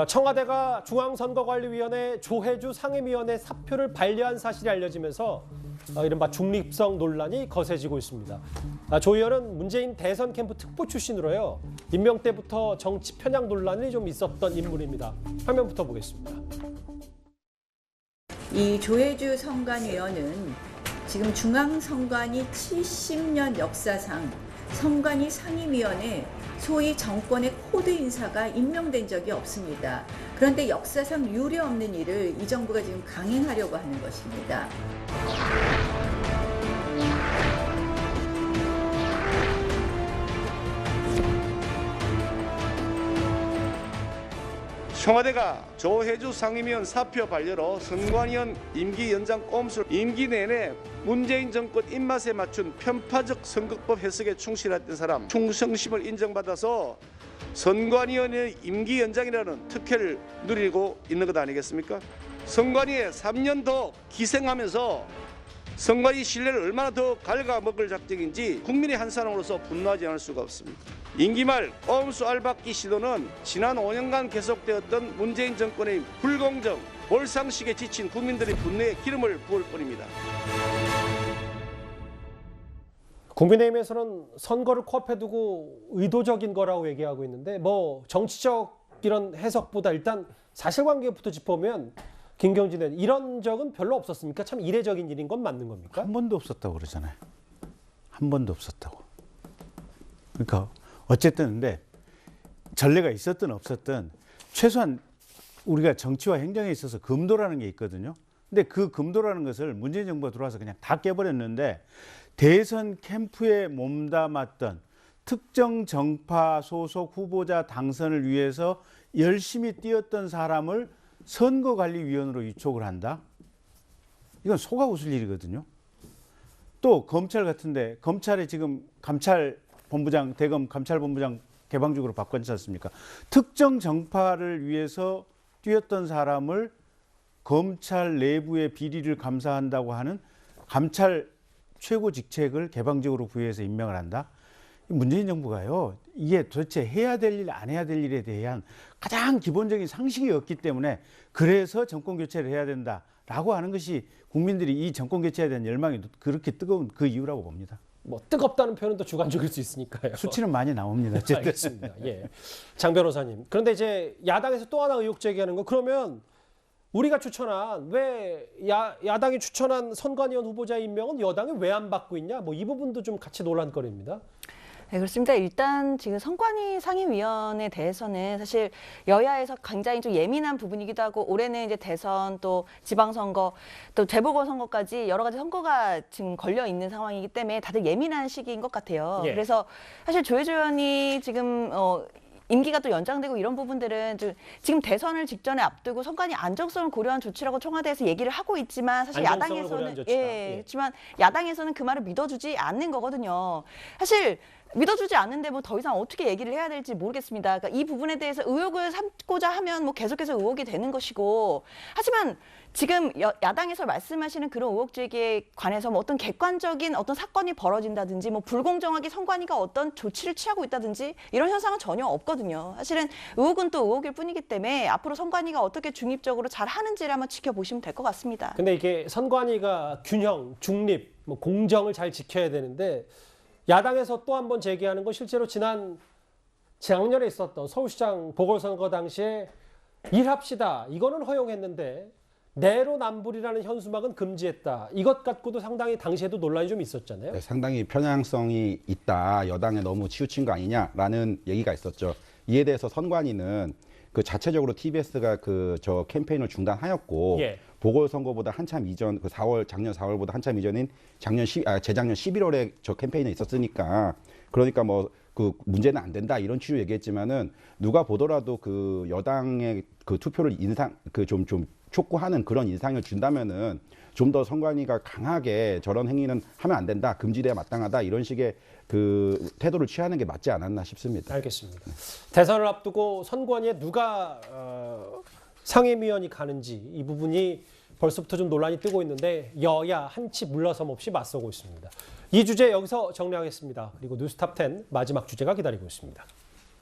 청와대가 중앙선거관리위원회 조혜주 상임위원회 사표를 반려한 사실이 알려지면서 이른바 중립성 논란이 거세지고 있습니다. 조 의원은 문재인 대선 캠프 특보 출신으로요. 임명 때부터 정치 편향 논란이 좀 있었던 인물입니다. 화면부터 보겠습니다. 이 조혜주 선관위원은 지금 중앙선관위 70년 역사상 선관위 상임위원회 소위 정권의 코드 인사가 임명된 적이 없습니다. 그런데 역사상 유례없는 일을 이 정부가 지금 강행하려고 하는 것입니다. 청와대가 조혜주 상임위원 사표 반려로 선관위원 임기 연장 꼼수 임기 내내 문재인 정권 입맛에 맞춘 편파적 선거법 해석에 충실했던 사람 충성심을 인정받아서 선관위원의 임기 연장이라는 특혜를 누리고 있는 것 아니겠습니까? 선관위에 3년 더 기생하면서 선관위 신뢰를 얼마나 더 갉아먹을 작정인지 국민의 한 사람으로서 분노하지 않을 수가 없습니다. 임기 말 꼼수 알박기 시도는 지난 5년간 계속되었던 문재인 정권의 불공정, 몰상식에 지친 국민들의 분노에 기름을 부을 뿐입니다. 국민의힘에서는 선거를 코앞에 두고 의도적인 거라고 얘기하고 있는데 뭐 정치적 이런 해석보다 일단 사실관계부터 짚어보면 김경진 의원 이런 적은 별로 없었습니까? 참 이례적인 일인 건 맞는 겁니까? 한 번도 없었다고 그러잖아요. 한 번도 없었다고. 그러니까 어쨌든 근데 전례가 있었든 없었든 최소한 우리가 정치와 행정에 있어서 금도라는 게 있거든요. 근데 그 금도라는 것을 문재인 정부가 들어와서 그냥 다 깨버렸는데 대선 캠프에 몸담았던 특정 정파 소속 후보자 당선을 위해서 열심히 뛰었던 사람을 선거관리위원으로 위촉을 한다? 이건 속아 웃을 일이거든요. 또 검찰 같은데 검찰에 지금 감찰본부장, 대검 감찰본부장 개방직으로 바꿨지 않습니까? 특정 정파를 위해서 뛰었던 사람을 검찰 내부의 비리를 감사한다고 하는 감찰 최고 직책을 개방직으로 부여해서 임명을 한다? 문재인 정부가요, 이게 도대체 해야 될 일, 안 해야 될 일에 대한 가장 기본적인 상식이 없기 때문에 그래서 정권 교체를 해야 된다라고 하는 것이 국민들이 이 정권 교체에 대한 열망이 그렇게 뜨거운 그 이유라고 봅니다. 뭐 뜨겁다는 표현은 또 주관적일 수 있으니까요. 수치는 많이 나옵니다. 어쨌든. 알겠습니다. 예. 장 변호사님. 그런데 이제 야당에서 또 하나 의혹 제기하는 거 그러면 우리가 추천한 왜 야당이 추천한 선관위원 후보자 임명은 여당이 왜 안 받고 있냐? 뭐 이 부분도 좀 같이 논란거리입니다. 네, 그렇습니다. 일단 지금 선관위 상임위원에 대해서는 사실 여야에서 굉장히 좀 예민한 부분이기도 하고 올해는 이제 대선 또 지방선거 또 재보궐선거까지 여러 가지 선거가 지금 걸려 있는 상황이기 때문에 다들 예민한 시기인 것 같아요. 예. 그래서 사실 조혜주 의원이 지금 임기가 또 연장되고 이런 부분들은 좀 지금 대선을 직전에 앞두고 선관위 안정성을 고려한 조치라고 청와대에서 얘기를 하고 있지만 사실 안정성을 고려한 야당에서는 조치다. 예. 그렇지만 야당에서는 그 말을 믿어주지 않는 거거든요. 사실 믿어주지 않는데 뭐 더 이상 어떻게 얘기를 해야 될지 모르겠습니다. 그러니까 이 부분에 대해서 의혹을 삼고자 하면 뭐 계속해서 의혹이 되는 것이고 하지만 지금 야당에서 말씀하시는 그런 의혹 제기에 관해서 뭐 어떤 객관적인 어떤 사건이 벌어진다든지 뭐 불공정하게 선관위가 어떤 조치를 취하고 있다든지 이런 현상은 전혀 없거든요. 사실은 의혹은 또 의혹일 뿐이기 때문에 앞으로 선관위가 어떻게 중립적으로 잘 하는지를 한번 지켜보시면 될 것 같습니다. 근데 이게 선관위가 균형, 중립, 뭐 공정을 잘 지켜야 되는데 야당에서 또 한 번 제기하는 건 실제로 작년에 있었던 서울시장 보궐선거 당시에 일합시다. 이거는 허용했는데 내로남불이라는 현수막은 금지했다. 이것 갖고도 상당히 당시에도 논란이 좀 있었잖아요. 네, 상당히 편향성이 있다. 여당에 너무 치우친 거 아니냐라는 얘기가 있었죠. 이에 대해서 선관위는 그 자체적으로 TBS가 저 캠페인을 중단하였고 예. 보궐선거보다 한참 이전 작년 4월보다 한참 이전인 재작년 11월에 저 캠페인에 있었으니까 그러니까 뭐 그 문제는 안 된다 이런 취지로 얘기했지만은 누가 보더라도 그 여당의 그 투표를 좀 촉구하는 그런 인상을 준다면은 좀 더 선관위가 강하게 저런 행위는 하면 안 된다, 금지돼야 마땅하다 이런 식의 그 태도를 취하는 게 맞지 않았나 싶습니다. 알겠습니다. 대선을 앞두고 선관위에 누가 상임위원이 가는지 이 부분이 벌써부터 좀 논란이 뜨고 있는데 여야 한치 물러섬 없이 맞서고 있습니다. 이 주제 여기서 정리하겠습니다. 그리고 뉴스탑 10 마지막 주제가 기다리고 있습니다.